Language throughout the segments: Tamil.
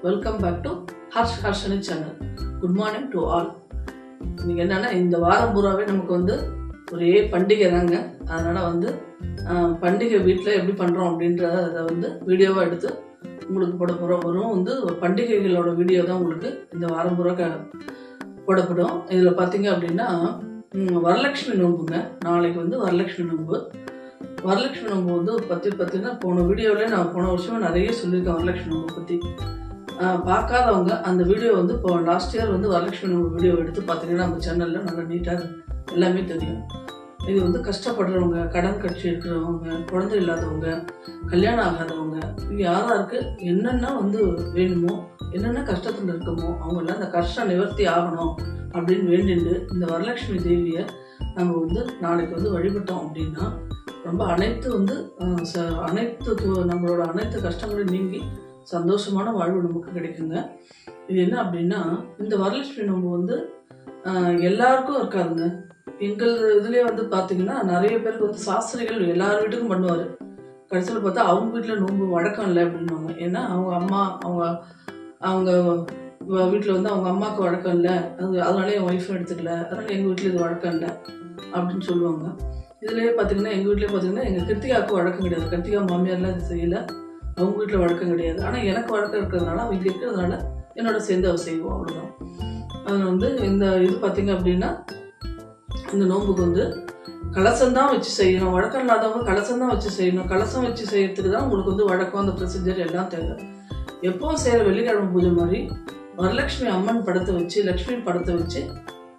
Welcome back to Harshani channel. Good morning to all. இன்னைக்கு என்னன்னா இந்த வாரம் பூராவே நமக்கு வந்து ஒரே பண்டிகை தாங்க. அதனால வந்து பண்டிகை வீட்டில் எப்படி பண்றோம் அப்படின்றத வந்து வீடியோவா எடுத்து உங்களுக்கு போட போறோம். வரும் வந்து பண்டிகைகளோட வீடியோ தான் உங்களுக்கு இந்த வாரம் பூரா போடப்படும். இதில் பார்த்தீங்க அப்படின்னா வரலட்சுமி நோம்புங்க. நாளைக்கு வந்து வரலட்சுமி நோம்பு. வரலட்சுமி நோம்பு வந்து பார்த்தீங்கன்னா போன வீடியோவில் நான் போன வருஷம் நிறைய சொல்லியிருக்கேன் வரலட்சுமி நோம்பு பற்றி. பார்க்காதவங்க அந்த வீடியோ வந்து இப்போ லாஸ்ட் இயர் வந்து வரலட்சுமி நோம்பு வீடியோ எடுத்து பார்த்தீங்கன்னா நம்ம சேனலில் நல்லா நீட்டாக எல்லாமே தெரியும். இது வந்து கஷ்டப்படுறவங்க, கடன் கட்சி இருக்கிறவங்க, குழந்தை இல்லாதவங்க, கல்யாணம் ஆகாதவங்க, இது யாராருக்கு என்னென்ன வந்து வேணுமோ, என்னென்ன கஷ்டத்தில் இருக்கமோ அவங்கெல்லாம் அந்த கஷ்டம் நிவர்த்தி ஆகணும் அப்படின்னு வேண்டிட்டு இந்த வரலட்சுமி தேவியை நம்ம வந்து நாளைக்கு வந்து வழிபட்டோம் அப்படின்னா ரொம்ப நம்மளோட அனைத்து கஷ்டங்களையும் நீங்கி சந்தோஷமான வாழ்வு நமக்கு கிடைக்குங்க. இது என்ன அப்படின்னா இந்த வரலட்சுமி நோம்பு வந்து எல்லாருக்கும் இருக்காதுங்க. எங்கள் இதுலேயே வந்து பார்த்தீங்கன்னா நிறைய பேருக்கு வந்து சாஸ்திரிகள் எல்லார் வீட்டுக்கும் பண்ணுவார். கடைசியில் பார்த்தா அவங்க வீட்டில் நோம்பு வழக்கம் இல்லை அப்படின்வாங்க. ஏன்னா அவங்க வீட்டில் வந்து அவங்க அம்மாவுக்கு வழக்கம் இல்லை, அதனால என் ஒய்ஃபும் எடுத்துக்கல, அதனால எங்கள் வீட்டில் இது வழக்கம் இல்லை அப்படின்னு சொல்லுவாங்க. இதுலேயே பார்த்தீங்கன்னா எங்கள் வீட்லேயே பார்த்தீங்கன்னா எங்கள் கிருத்திகாவுக்கு வழக்கம் கிடையாது. கிருத்திகா மாமியார்லாம் இது செய்யலை, அவங்க வீட்டில் வழக்கம் கிடையாது. ஆனால் எனக்கு வழக்கம் இருக்கிறதுனால அவங்க இருக்கிறதுனால என்னோட சேர்ந்து அவ செய்வோம், அவ்வளோதான். அது வந்து இந்த இது பார்த்தீங்க அப்படின்னா இந்த நோம்புக்கு வந்து கலசம்தான் வச்சு செய்யணும். வழக்கம் இல்லாதவங்க கலசம்தான் வச்சு செய்யணும். கலசம் வச்சு செய்யறதுக்கு தான் உங்களுக்கு வந்து வழக்கம், அந்த ப்ரொசீஜர் எல்லாம் தேவை. எப்பவும் செய்கிற வெள்ளிக்கிழமை பூஜை மாதிரி வரலட்சுமி அம்மன் படத்தை வச்சு, லக்ஷ்மி படத்தை வச்சு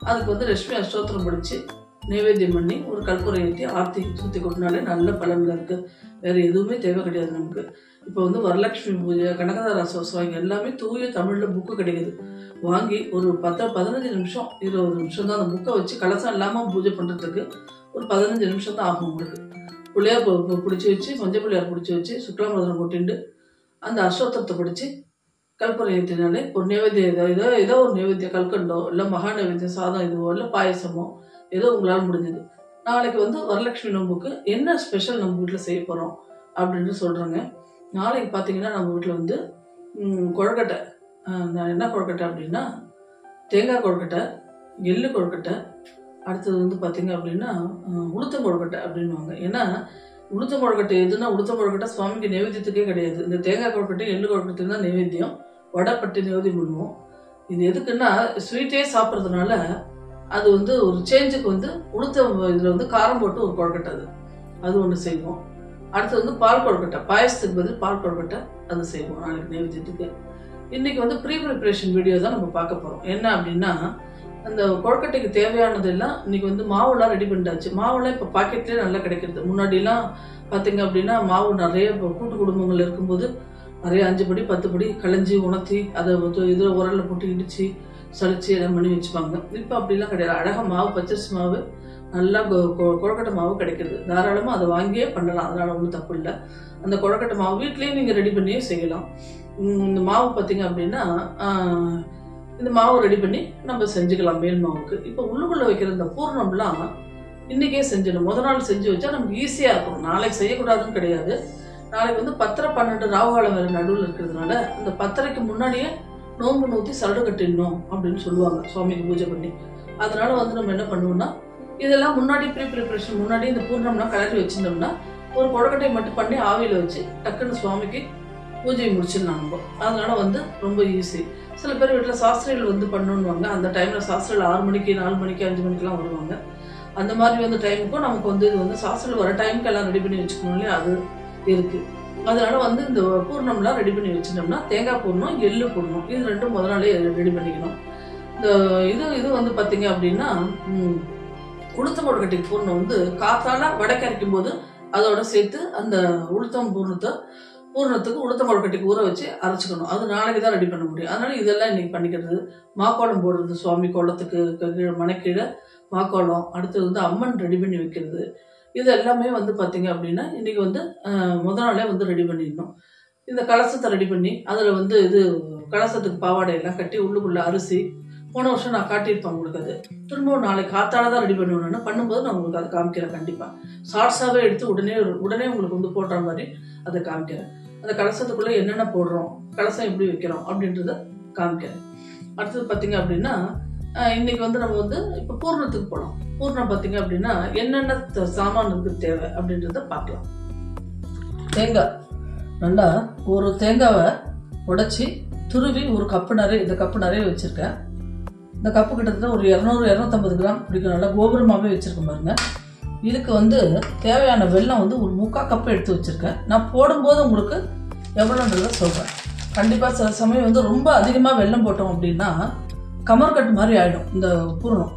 அதுக்கு வந்து லட்சுமி அஷ்டோத்திரம் படித்து நைவேத்தியம் பண்ணி ஒரு கற்பூரை ஏற்றி ஆர்த்தி சுற்றி கொட்டினாலே நல்ல பலன்கள் இருக்குது. வேறு எதுவுமே தேவை கிடையாது நமக்கு. இப்போ வந்து வரலட்சுமி பூஜை, கனகதார சோசம் எல்லாமே தூய தமிழில் புக்கு கிடைக்குது. வாங்கி ஒரு 15 நிமிஷம் 20 நிமிஷம் தான் அந்த புக்கை வச்சு கலசம் இல்லாமல் பூஜை பண்ணுறதுக்கு ஒரு 15 நிமிஷம் தான் ஆகும் உங்களுக்கு. பிள்ளையார் பிடிச்சி வச்சு, மஞ்சள் பிள்ளையார் பிடிச்சி வச்சு, சுக்லாமரதனம் கொட்டிண்டு அந்த அஷ்டோத்திரத்தை படித்து கற்பூரை ஏற்றினாலே ஒரு நைவேத்தியம் ஏதோ ஒரு நைவேத்தியம், கல்கண்டோ இல்லை மகா நைவேத்தியம், சாதம் இதுவோ இல்லை பாயசமோ ஏதோ உங்களால் முடிஞ்சது. நாளைக்கு வந்து வரலட்சுமி நோம்புக்கு என்ன ஸ்பெஷல் நம்ம வீட்டில் செய்ய போகிறோம் அப்படின்னு சொல்கிறேங்க. நாளைக்கு பார்த்தீங்கன்னா நம்ம வீட்டில் வந்து கொழுக்கட்டை. என்ன கொழுக்கட்டை அப்படின்னா தேங்காய் கொழுக்கட்டை, எள்ளு கொழுக்கட்டை, அடுத்தது வந்து பார்த்தீங்க அப்படின்னா உளுத்தம் கொழுக்கட்டை அப்படின்வாங்க. ஏன்னா உளுத்தம் கொழுக்கட்டை எதுனா உளுத்தம் கொழுக்கட்டை சுவாமிக்கு நைவேத்தியத்துக்கே கிடையாது. இந்த தேங்காய் கொழுக்கட்டை எள்ளு கொழுக்கட்டை தான் நைவேத்தியம். வடைப்பட்டி நைவேத்தியம் பண்ணுவோம். இது எதுக்குன்னா ஸ்வீட்டே சாப்பிட்றதுனால அது வந்து ஒரு சேஞ்சுக்கு வந்து உளுத்தம் இதில் வந்து காரம் போட்டு ஒரு கொழுக்கட்டை அது ஒன்று செய்வோம். அடுத்தது வந்து பால் கொழுக்கட்டை, பாயசத்துக்கு பதில் பால் கொழுக்கட்டை அது செய்வோம் நாளைக்கு நைவேத்தியத்துக்கு. இன்னைக்கு வந்து ப்ரிப்பரேஷன் வீடியோ தான் நம்ம பார்க்க போகிறோம். என்ன அப்படின்னா அந்த கொழுக்கட்டைக்கு தேவையானதெல்லாம் இன்னைக்கு வந்து மாவுலாம் ரெடி பண்ணிட்டாச்சு. மாவுலாம் இப்போ பாக்கெட்லேயே நல்லா கிடைக்கிறது. முன்னாடிலாம் பார்த்தீங்க அப்படின்னா மாவு நிறைய கூட்டு குடும்பங்கள் இருக்கும்போது நிறைய 5 படி 10 படி களைஞ்சி உணர்த்தி அதை இதில் உரலில் போட்டு இடித்து சளிச்சு எல்லாம் பண்ணி வச்சுப்பாங்க. இப்போ அப்படிலாம் கிடையாது. அழகாக மாவு, பச்சரிசி மாவு, நல்லா கொழுக்கட்டை மாவு கிடைக்கிறது. தாராளமாக அதை வாங்கியே பண்ணலாம், அதனால ஒன்றும் தப்பு இல்லை. அந்த கொழுக்கட்டை மாவு வீட்லேயும் நீங்கள் ரெடி பண்ணியே செய்யலாம். இந்த மாவு பார்த்தீங்க அப்படின்னா இந்த மாவு ரெடி பண்ணி நம்ம செஞ்சுக்கலாம் மேல் மாவுக்கு. இப்போ உள்ளுக்குள்ளே வைக்கிற இந்த பூர்ணம்லாம் இன்றைக்கே செஞ்சிடணும். முதல் நாள் செஞ்சு வச்சா நமக்கு ஈஸியாக இருக்கும். நாளைக்கு செய்யக்கூடாதுன்னு கிடையாது. நாளைக்கு வந்து 10:30 12 ராவுகாலம் வேறு நடுவில் இருக்கிறதுனால அந்த 10:30க்கு முன்னாடியே நோம்பு நூற்றி சரடு கட்டிடணும் அப்படின்னு சொல்லுவாங்க சுவாமிக்கு பூஜை பண்ணி. அதனால வந்து நம்ம என்ன பண்ணுவோம்னா இதெல்லாம் முன்னாடி ப்ரிப்பரேஷன் முன்னாடி இந்த பூர்ணம்லாம் கலரி வச்சுருந்தோம்னா ஒரு கொழுக்கட்டையை மட்டும் பண்ணி ஆவியில் வச்சு டக்குன்னு சுவாமிக்கு பூஜையை முடிச்சிடலாம் நம்ம. அதனால வந்து ரொம்ப ஈஸி. சில பேர் வீட்டில் சாஸ்திரிகள் வந்து பண்ணணுவாங்க. அந்த டைமில் சாஸ்திரிகள் 6 மணிக்கு 4 மணிக்கு 5 மணிக்கெலாம் வருவாங்க. அந்த மாதிரி வந்து டைமுக்கும் நமக்கு வந்து இது வந்து சாஸ்திரிகள் வர டைமுக்கு எல்லாம் ரெடி பண்ணி வச்சுக்கணும் இல்லையா, அது இருக்குது. அதனால வந்து இந்த பூர்ணம்லாம் ரெடி பண்ணி வச்சுட்டோம்னா தேங்காய் பூர்ணம், எள்ளு பூர்ணம் இது ரெண்டும் முதல் நாளே ரெடி பண்ணிக்கணும். இந்த இது வந்து பார்த்தீங்க அப்படின்னா உளுத்தம் கொழுக்கட்டைக்கு பூர்ணம் வந்து காத்தால வடக்கு அரைக்கும் போது அதோட சேர்த்து அந்த உளுத்தம் பூர்ணத்துக்கு உளுத்தம் கொழுக்கட்டைக்கு ஊற வச்சு அரைச்சிக்கணும். அது நாளைக்கு தான் ரெடி பண்ண முடியும். அதனால இதெல்லாம் இன்னைக்கு பண்ணிக்கிறது. மாக்கோளம் போடுறது, சுவாமி கோலத்துக்கு மனைக்கீழே மாக்கோளம், அடுத்தது வந்து அம்மன் ரெடி பண்ணி வைக்கிறது, இது எல்லாமே வந்து பார்த்தீங்க அப்படின்னா இன்றைக்கி வந்து முதல் நாளே வந்து ரெடி பண்ணிடணும். இந்த கலசத்தை ரெடி பண்ணி அதில் வந்து இது கலசத்துக்கு பாவாடையெல்லாம் கட்டி உள்ளுக்குள்ளே அரிசி போன வருஷம் நான் காட்டியிருப்பேன் உங்களுக்கு. அது திரும்பவும் நாளைக்கு காத்தால தான் ரெடி பண்ணுவேன். பண்ணும்போது நான் உங்களுக்கு அதை காமிக்கிறேன். கண்டிப்பாக ஷார்ட்ஸாகவே எடுத்து உடனே உங்களுக்கு வந்து போடுற மாதிரி அதை காமிக்கிறேன். அந்த கலசத்துக்குள்ளே என்னென்ன போடுறோம், கலசம் எப்படி வைக்கிறோம் அப்படின்றத காமிக்கிறேன். அடுத்தது பார்த்தீங்க அப்படின்னா இன்னைக்கு வந்து நம்ம வந்து இப்போ பூர்ணத்துக்கு போகலாம். பூர்ணம் பார்த்தீங்க அப்படின்னா என்னென்ன சாமானுக்கு தேவை அப்படின்றத பார்க்கலாம். தேங்காய் நல்லா ஒரு தேங்காவை உடைச்சி துருவி ஒரு கப்பு நிறைய, இந்த கப்பு நிறைய வச்சுருக்கேன். இந்த கப்பு கிட்டத்தட்ட ஒரு 200-250 கிராம் பிடிக்கும். நல்லா கோபுரமாகவே வச்சுருக்கேன் பாருங்க. இதுக்கு வந்து தேவையான வெல்லம் வந்து ஒரு 3/4 கப்பு எடுத்து வச்சுருக்கேன். நான் போடும்போது உங்களுக்கு எவ்வளோன்றத சொல்கிறேன். கண்டிப்பாக சில சமயம் வந்து ரொம்ப அதிகமாக வெல்லம் போட்டோம் அப்படின்னா கமர்கட்டு மாதிரி ஆகிடும். இந்த பூரணம்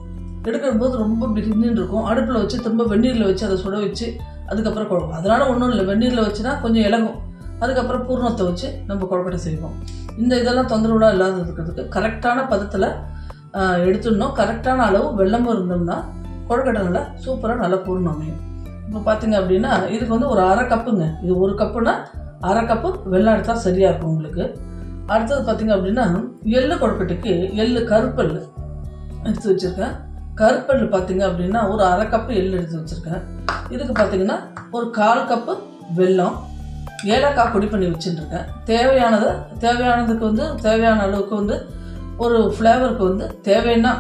எடுக்கிற போது ரொம்ப பிகின்னு இருக்கும். அடுப்பில் வச்சு திரும்ப வெந்நீரில் வச்சு அதை சுட வச்சு அதுக்கப்புறம் குழம்பு. அதனால் ஒன்றும் இல்லை, வெந்நீரில் வச்சுன்னா கொஞ்சம் இலகும். அதுக்கப்புறம் பூரணத்தை வச்சு நம்ம குழக்கட்டை செய்வோம். இந்த இதெல்லாம் தொந்தரவுலாம் இல்லாத இருக்கிறதுக்கு கரெக்டான பதத்தில் எடுத்துடணும். கரெக்டான அளவு வெல்லமும் இருந்தோம்னா குழக்கட்டை நல்லா சூப்பராக நல்லா பூரணம் அமையும். இப்போ பார்த்தீங்க அப்படின்னா இதுக்கு வந்து ஒரு 1/2 கப்புங்க. இது 1 கப்புனா 1/2 கப்பு வெல்லம் எடுத்தால் சரியாக இருக்கும் உங்களுக்கு. அடுத்தது பார்த்தீங்க அப்படின்னா எள்ளு கொழுக்கட்டைக்கு எள்ளு கருப்பெள்ளு எடுத்து வச்சுருக்கேன். கருப்பெள்ளு பார்த்தீங்க அப்படின்னா ஒரு 1/2 கப்பு எள்ளு எடுத்து வச்சுருக்கேன். இதுக்கு பார்த்தீங்கன்னா ஒரு 1/4 கப்பு வெல்லம், ஏலக்காய் பொடி பண்ணி வச்சுட்டுருக்கேன். தேவையானதுக்கு வந்து தேவையான அளவுக்கு வந்து ஒரு ஃப்ளேவருக்கு வந்து தேவைன்னா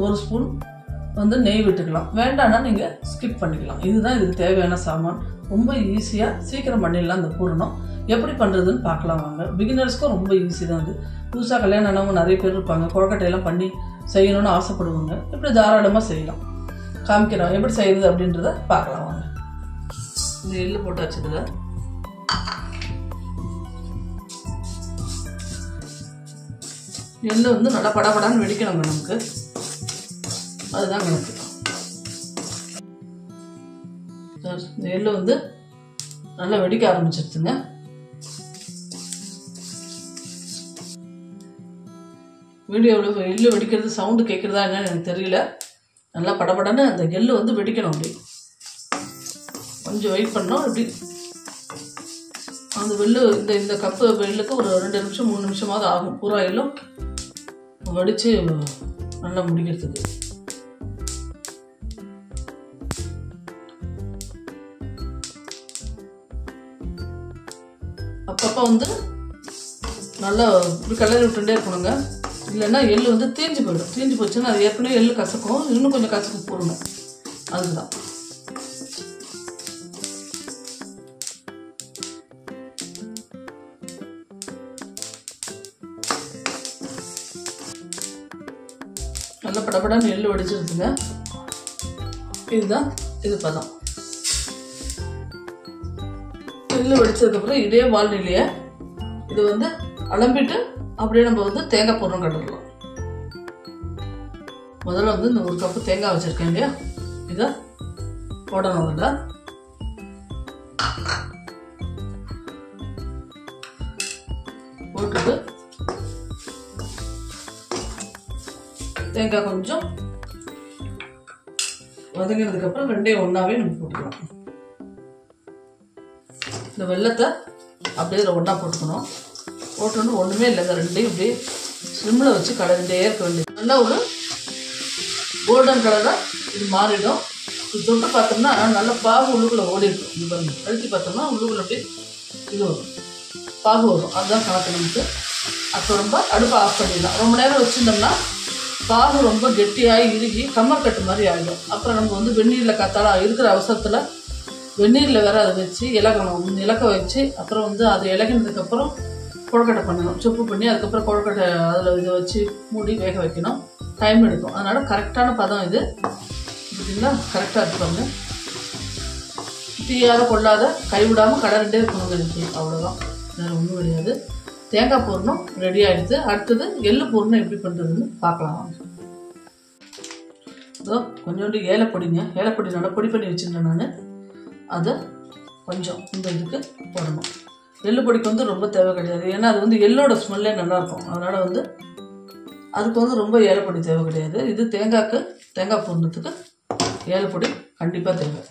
ஒரு ஸ்பூன் வந்து நெய் விட்டுக்கலாம். வேண்டாம்னா நீங்கள் ஸ்கிப் பண்ணிக்கலாம். இதுதான் இதுக்கு தேவையான சாமான். ரொம்ப ஈஸியாக சீக்கிரம் பண்ணிடலாம். இந்த பூரணம் எப்படி பண்ணுறதுன்னு பார்க்கலாம் வாங்க. பிகினர்ஸ்க்கும் ரொம்ப ஈஸி தான். அது புதுசாக கல்யாணம் ஆனவங்க நிறைய பேர் இருப்பாங்க, குழக்கட்டையெல்லாம் பண்ணி செய்யணும்னு ஆசைப்படுவாங்க. இப்படி தாராளமாக செய்யலாம். காமிக்கிறோம் எப்படி செய்கிறது அப்படின்றத பார்க்கலாம் வாங்க. இந்த எள்ளு போட்டாச்சு. இதில் எள்ளு வந்து நல்லா படபடான்னு வெடிக்கணுங்க நமக்கு, அதுதான் கணக்கு. இந்த எள்ளு வந்து நல்லா வெடிக்க ஆரம்பிச்சிருச்சுங்க. வீடியோவில் எள்ளு வெடிக்கிறது சவுண்டு கேட்குறதா என்னன்னு எனக்கு தெரியல. நல்லா படபடன்னு அந்த எள்ளு வந்து வெடிக்கணும். அப்படி கொஞ்சம் வெயிட் பண்ணோம். இப்படி அந்த வெள்ளு இந்த கப்பு வெள்ளுக்கு ஒரு 2 நிமிஷம் 3 நிமிஷமாவது ஆகும் பூரா எள்ளும் வடித்து நல்லா முடிக்கிறதுக்கு. அப்பப்போ வந்து நல்லா இப்படி கலரி விட்டுட்டே இருக்கணுங்க. இல்லைன்னா எள்ளு வந்து தீஞ்சு போயிடும். தீஞ்சு போச்சுன்னா அது ஏற்கனவே எள்ளு கசக்கும், இன்னும் கொஞ்சம் கசக்கு போடணும். அதுதான் நல்ல படப்படான்னு எள்ளு வடிச்சிருக்குங்க. இதுதான் இது பதம். எள்ளு வடிச்சதுக்கப்புறம் இதே வால்நிலையை இது வந்து அலம்பிட்டு அப்படியே நம்ம வந்து தேங்காய் பூரணம் கட்டுடலாம். முதல்ல வந்து இந்த 1 கப்பு தேங்காய் வச்சிருக்கேன் இல்லையா, இதை போடணும். அதில் போட்டுட்டு தேங்காய் கொஞ்சம் வதங்கினதுக்கு அப்புறம் ரெண்டையும் ஒன்னாவே நம்ம போட்டுக்கலாம். இந்த வெல்லத்தை அப்படியே இதில் ஒன்றா போட்டுக்கணும். போட்டோன்னு ஒன்றுமே இல்லைங்க, ரெண்டையும் இப்படியே ஸ்லிம்மில் வச்சு கலந்துட்டே இருக்க வேண்டியது. நல்லா ஒரு கோல்டன் கலராக இது மாறிடும். இது தொட்டு பார்த்தோம்னா நல்லா பாகு உள்ளுக்குள்ளே ஓடி இருக்கும். இது பாருங்க, அழுத்தி பார்த்தோம்னா உள்ளுக்குள்ளே அப்படியே இது வரும், பாகு வரும். அதுதான் கணக்கு நமக்கு. அப்போ ரொம்ப அடுப்பை ஆஃப் பண்ணிடலாம். ரொம்ப நேரம் வச்சுருந்தோம்னா பாகு ரொம்ப கெட்டியாகி இறுகி கம்மர் கட்டு மாதிரி ஆகிடும். அப்புறம் நம்ம வந்து வெந்நீரில் காத்தால இருக்கிற அவசரத்தில் வெந்நீரில் வேற அதை வச்சு இலக்க வச்சு அப்புறம் வந்து அது இலகினதுக்கப்புறம் கொழுக்கட்டை பண்ணணும். சுப்பு பண்ணி அதுக்கப்புறம் கொழுக்கட்டை அதில் இதை வச்சு மூடி வேக வைக்கணும். டைம் எடுக்கும். அதனால் கரெக்டான பதம் இது. பார்த்தீங்களா, கரெக்டாக இருப்பாங்க. தீயாத கொள்ளாத கைவிடாமல் கடந்துட்டே இருக்கணுங்க. எனக்கு அவ்வளோதான், வேறு ஒன்றும் கிடையாது. தேங்காய் பூரணம் ரெடி ஆகிடுது. அடுத்தது எள்ளு பூரணம் எப்படி பண்ணுறதுன்னு பார்க்கலாம். இதோ கொஞ்சோண்டு ஏலப்பொடிங்க. ஏலப்பொடி நல்லா பொடி பண்ணி வச்சுருந்தேன் நான். அதை கொஞ்சம் இந்த இதுக்கு போடணும். எள்ளு பொடிக்கு வந்து ரொம்ப தேவை கிடையாது, ஏன்னா அது வந்து எள்ளோட ஸ்மெல்லே நல்லாயிருக்கும். அதனால் வந்து அதுக்கு வந்து ரொம்ப ஏலப்பொடி தேவை கிடையாது. இது தேங்காய் பூரணத்துக்கு ஏலப்பொடி கண்டிப்பாக தேவை.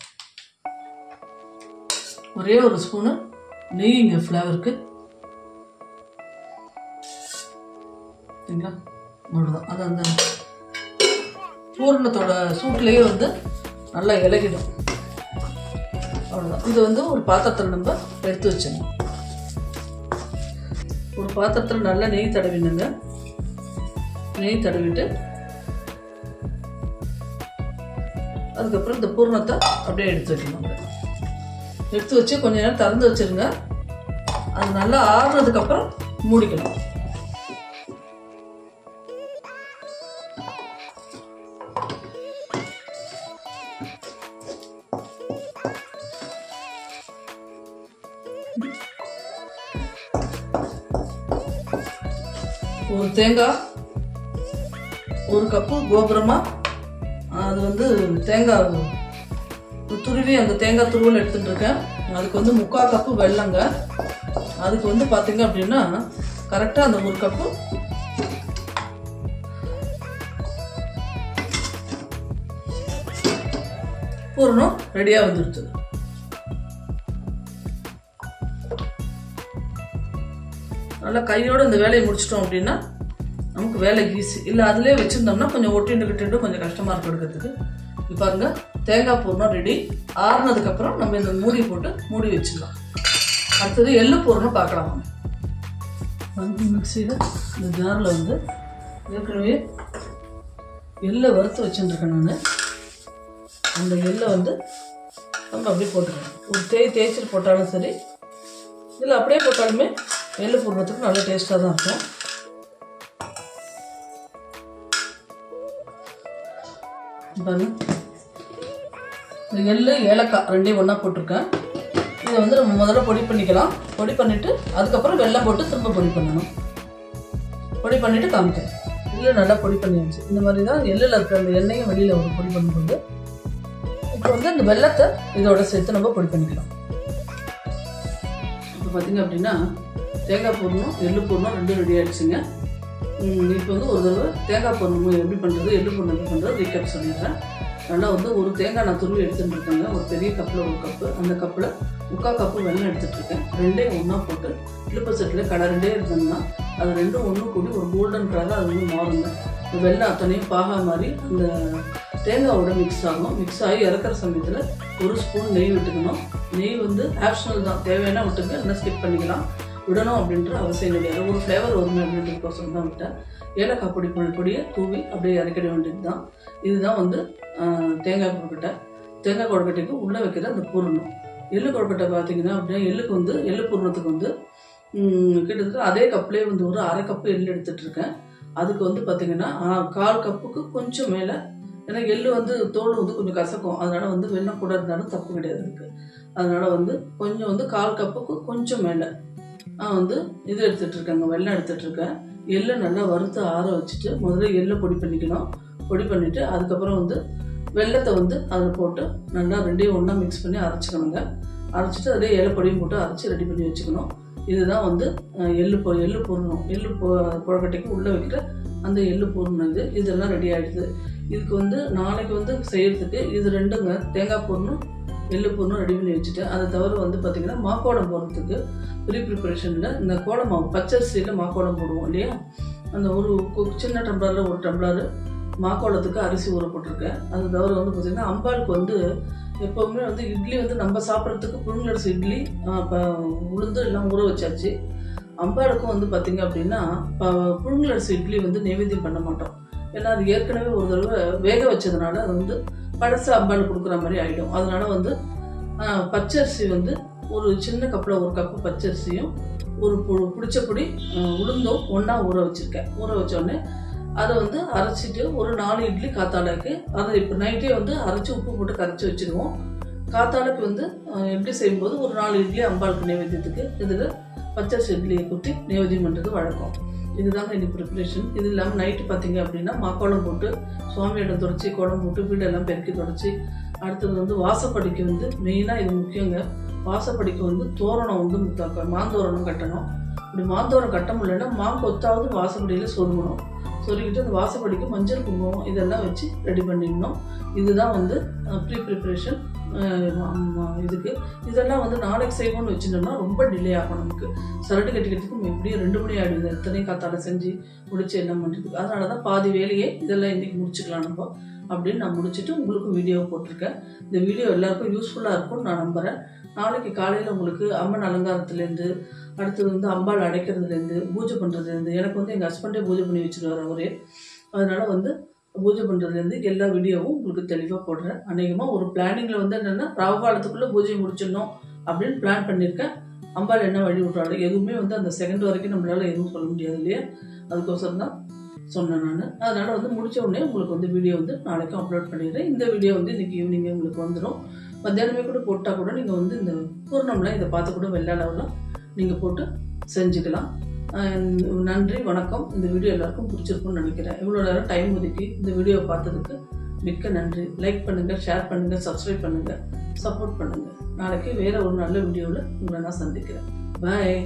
ஒரே ஒரு ஸ்பூனு நெய்யுங்க ஃப்ளேவருக்கு. சரிங்களா, அவ்வளோதான். அது அந்த பூரணத்தோட சூட்லேயே வந்து நல்லா இலகிடும். அவ்வளோதான். இது வந்து ஒரு பாத்திரத்தில் நம்ம எடுத்து வச்சிடணும். ஒரு பாத்திரத்தில் நல்லா நெய் தடவினுங்க. நெய் தடவிட்டு அதுக்கப்புறம் இந்த பூர்ணத்தை அப்படியே எடுத்து வைக்கணும். எடுத்து வச்சு கொஞ்ச நேரம் திறந்து வச்சிருங்க. அது நல்லா ஆறுனதுக்கப்புறம் மூடிக்கணும். ஒரு தேங்காய், ஒரு கப்பு கோபுரமா அது வந்து தேங்காய் துருவி அந்த தேங்காய் துருவல் எடுத்துட்டு இருக்கேன். அதுக்கு வந்து 3/4 கப்பு வெல்லங்க. அதுக்கு வந்து பார்த்தீங்க அப்படின்னா கரெக்டாக அந்த 1 கப்பு பூரணம் ரெடியாக வந்துடுச்சு. நல்லா கையோட இந்த வேலையை முடிச்சிட்டோம் அப்படின்னா நமக்கு வேலை ஈஸி. இல்லை அதிலே வச்சுருந்தோம்னா கொஞ்சம் ஒட்டிண்டு கொஞ்சம் கஷ்டமாக இருக்கும் எடுக்கிறதுக்கு. இப்போ பாருங்க, தேங்காய் பூரணம் ரெடி. ஆறுனதுக்கப்புறம் நம்ம இந்த மூடி போட்டு மூடி வச்சிடலாம். அடுத்தது எள்ளு பூரணம் பார்க்கலாம். வந்து மிக்சியில் இந்த ஜாரில் வந்து ஏற்கனவே எள்ளை வறுத்து வச்சுருக்கேன் நான். அந்த எள்ளை வந்து நம்ம அப்படியே போட்டுக்கலாம். ஒரு தேய்ச்சிட்டு போட்டாலும் சரி, இல்லை அப்படியே போட்டாலுமே எள்ளு பூரணத்துக்கு நல்ல டேஸ்ட்டாக தான் இருக்கும். பாருங்க, இந்த எள்ளு ஏலக்காய் ரெண்டையும் ஒன்றா போட்டிருக்கேன். இதை வந்து நம்ம முதல்ல பொடி பண்ணிக்கலாம். பொடி பண்ணிவிட்டு அதுக்கப்புறம் வெல்லம் போட்டு திரும்ப பொடி பண்ணணும். பொடி பண்ணிவிட்டு காமிக்கிறேன். எள்ளு நல்லா பொடி பண்ணியாச்சு. இந்த மாதிரி தான் எள்ளில் இருக்கிற அந்த எண்ணெயும் வெளியில் ஒரு பொடி பண்ணும்போது இப்போ வந்து இந்த வெல்லத்தை இதோட சேர்த்து நம்ம பொடி பண்ணிக்கலாம். இப்போ பார்த்தீங்க அப்படின்னா தேங்காய் பூரணம் எள்ளு பூரணம் ரெண்டும் ரெடி ஆகிடுச்சுங்க. இப்போ வந்து ஒரு தடவை தேங்காய் பூரணம் எப்படி பண்ணுறது, எள்ளு பூரணம் எப்படி பண்ணுறது ரீகேப் சொல்லிடுறேன். நல்லா வந்து ஒரு தேங்காய் நான் துருவி எடுத்துகிட்டு இருக்கேங்க. ஒரு பெரிய கப்பில் 1 கப்பு, அந்த கப்பில் 3/4 கப்பு வெல்லம் எடுத்துகிட்ருக்கேன். ரெண்டையும் ஒன்றா போட்டு இழுப்பு செட்டில் கடை ரெண்டே இருந்தோம்னா அது ரெண்டும் ஒன்று கூடி ஒரு கோல்டன் கலராக அது வந்து மாறுங்க. இந்த வெல்லம் அத்தனையும் பாகா மாதிரி அந்த தேங்காயோட மிக்ஸ் ஆகும். மிக்ஸ் ஆகி இறக்குற சமயத்தில் 1 ஸ்பூன் நெய் விட்டுக்கணும். நெய் வந்து ஆப்ஷனல் தான், தேவையான விட்டுங்க, என்ன ஸ்கிப் பண்ணிக்கலாம். விடணும் அப்படின்ற அவசியம் கிடையாது. ஒரு ஃப்ளேவர் வருமே அப்படின்றதுக்கோசரம் தான் விட்டேன். ஏலக்காய் பொடியை தூவி அப்படியே இறக்கிட வேண்டியது தான். இதுதான் வந்து தேங்காய் கொழுக்கட்டை. தேங்காய் கொழுக்கட்டைக்கு உள்ளே வைக்கிற அந்த பூரணம். எள்ளு கொழுக்கட்டை பார்த்தீங்கன்னா அப்படின்னா எள்ளுக்கு வந்து எள்ளு பூரணத்துக்கு வந்து கிட்டத்தட்ட அதே கப்லேயே வந்து ஒரு 1/2 கப்பு எள்ளு எடுத்துகிட்டு இருக்கேன். அதுக்கு வந்து பார்த்தீங்கன்னா 1/4 கப்புக்கு கொஞ்சம் மேலே, ஏன்னா எள்ளு வந்து தோல் வந்து கொஞ்சம் கசக்கும், அதனால வந்து வெல்லம் கூட இருந்தாலும் தப்பு கிடையாது இருக்குது. அதனால வந்து கொஞ்சம் வந்து 1/4 கப்புக்கு கொஞ்சம் மேலே நான் வந்து இது எடுத்துகிட்டு இருக்கேங்க, வெல்லம் எடுத்துகிட்டு இருக்கேன். எள்ளை நல்லா வறுத்து ஆற வச்சுட்டு முதல்ல எள்ளை பொடி பண்ணிக்கணும். பொடி பண்ணிவிட்டு அதுக்கப்புறம் வந்து வெல்லத்தை வந்து அதில் போட்டு நல்லா ரெண்டையும் ஒன்றா மிக்ஸ் பண்ணி அரைச்சிக்கணுங்க. அரைச்சிட்டு அதிலே ஏலப்பொடியும் போட்டு அரைச்சி ரெடி பண்ணி வச்சுக்கணும். இதுதான் வந்து எள்ளு பூரணம். கொழுக்கட்டைக்கு உள்ளே வைக்கிற அந்த எள்ளு பூரணம். இதெல்லாம் ரெடி ஆகிடுது. இதுக்கு வந்து நாளைக்கு வந்து செய்கிறதுக்கு இது ரெண்டுங்க, தேங்காய் பூரணம் எள்ளு பூரணம் ரெடி பண்ணி வச்சுட்டேன். அதை தவிர வந்து பார்த்திங்கன்னா மாக்கோடம் போடுறதுக்கு ப்ரிப்ரேஷனில் இந்த கோலம் மாவு பச்சரிசியில் மாக்கோடம் போடுவோம் இல்லையா, அந்த ஒரு சின்ன டம்ளரில் 1 டம்ளர் மாக்கோளத்துக்கு அரிசி ஊற போட்டிருக்கேன். அது தவிர வந்து பார்த்திங்கன்னா அம்பாளுக்கு வந்து எப்போவுமே வந்து இட்லி வந்து நம்ம சாப்பிட்றதுக்கு புழுங்கலரிசி இட்லி இப்போ உளுந்து எல்லாம் ஊற வச்சாச்சு. அம்பாளுக்கும் வந்து பார்த்திங்க அப்படின்னா புழுங்கலரிசி இட்லி வந்து நைவேத்தியம் பண்ண மாட்டோம். ஏன்னா அது ஏற்கனவே ஒரு தடவை வேக வச்சதுனால அது வந்து பழசு அம்பாளுக்கு கொடுக்குற மாதிரி ஆகிடும். அதனால வந்து பச்சரிசி வந்து ஒரு சின்ன கப்பில் 1 கப்பு பச்சரிசியும் ஒரு பிடிச்ச பொடி உளுந்தும் ஒன்றா ஊற வச்சுருக்கேன். ஊற வச்சோடனே அதை வந்து அரைச்சிட்டு ஒரு 4 இட்லி காத்தாளுக்கு அதை இப்போ நைட்டே வந்து அரைச்சி உப்பு போட்டு கரைச்சி வச்சுருவோம். காத்தாளுக்கு வந்து இட்லி செய்யும்போது ஒரு 4 இட்லி அம்பாளுக்கு நைவேத்தியத்துக்கு இதில் பச்சரிசி இட்லியை குத்தி நைவேத்தியம் பண்ணுறது வழக்கம். இதுதாங்க இன்னைக்கு ப்ரிப்ரேஷன். இது இல்லாமல் நைட்டு பார்த்தீங்க அப்படின்னா மாக்கோளம் போட்டு சுவாமியிடம் தொடச்சி கோலம் போட்டு வீடெல்லாம் பெருக்கி தொடச்சி, அடுத்தது வந்து வாசப்படிக்கு வந்து மெயினாக இது முக்கியங்க. வாசப்படிக்கு வந்து தோரணம் வந்து மாந்தோரணம் கட்டணும். இப்படி மாந்தோரணம் கட்ட முடியலன்னா கொத்தாவது வாசப்படியில் சொருகணும். சொருகிட்டு அந்த வாசப்படிக்கு மஞ்சள் குங்குமம் இதெல்லாம் வச்சு ரெடி பண்ணிடணும். இதுதான் வந்து ப்ரிப்ரேஷன் இதுக்கு. இதெல்லாம் வந்து நாளைக்கு செய்வோம்னு வச்சுட்டோம்னா ரொம்ப டிலே ஆகும். நமக்கு சரட்டு கட்டிக்கிறதுக்கு எப்படியும் 2 மணி ஆகிடுது. எத்தனையும் காத்தால செஞ்சு முடிச்சு எல்லாம் பண்ணுறதுக்கு. அதனால தான் பாதி வேலையே இதெல்லாம் இன்றைக்கி முடிச்சுக்கலாம் நம்ம அப்படின்னு நான் முடிச்சுட்டு உங்களுக்கு வீடியோ போட்டிருக்கேன். இந்த வீடியோ எல்லாருக்கும் யூஸ்ஃபுல்லாக இருக்கும்னு நான் நம்புகிறேன். நாளைக்கு காலையில் உங்களுக்கு அம்மன் அலங்காரத்துலேருந்து, அடுத்தது வந்து அம்பாள் அடைக்கிறதுலேருந்து, பூஜை பண்ணுறதுலேருந்து, எனக்கு வந்து எங்கள் ஹஸ்பண்டே பூஜை பண்ணி வச்சுருவார் அவரே. அதனால் வந்து பூஜை பண்ணுறதுலேருந்து எல்லா வீடியோவும் உங்களுக்கு தெளிவாக போடுறேன். அநேகமாக ஒரு பிளானிங்கில் வந்து என்னென்னா ராகு காலத்துக்குள்ளே பூஜையை முடிச்சிடணும் அப்படின்னு பிளான் பண்ணியிருக்கேன். அம்பாள் என்ன வழி விட்றாள், எதுவுமே வந்து அந்த செகண்ட் வரைக்கும் நம்மளால் எதுவும் சொல்ல முடியாது இல்லையா, அதுக்கோசரம் தான் சொன்னேன் நான். அதனால் வந்து முடித்த உடனே உங்களுக்கு வந்து வீடியோ வந்து நாளைக்கும் அப்லோட் பண்ணிடுறேன். இந்த வீடியோ வந்து இன்றைக்கி ஈவினிங்கே உங்களுக்கு வந்துடும். மத்தியானமே கூட போட்டால் கூட நீங்கள் வந்து இந்த பூர்ணம்லாம் இதை பார்த்து கூட வெள்ளாளவெல்லாம் நீங்கள் போட்டு செஞ்சுக்கலாம். நன்றி, வணக்கம். இந்த வீடியோ எல்லாருக்கும் பிடிச்சிருக்கும்னு நினைக்கிறேன். இவ்வளோ நேரம் டைம் ஒதுக்கி இந்த வீடியோவை பார்த்ததுக்கு மிக்க நன்றி. லைக் பண்ணுங்கள், ஷேர் பண்ணுங்கள், சப்ஸ்கிரைப் பண்ணுங்கள், சப்போர்ட் பண்ணுங்கள். நாளைக்கு வேறு ஒரு நல்ல வீடியோவில் உங்களை நான் சந்திக்கிறேன். பாய்.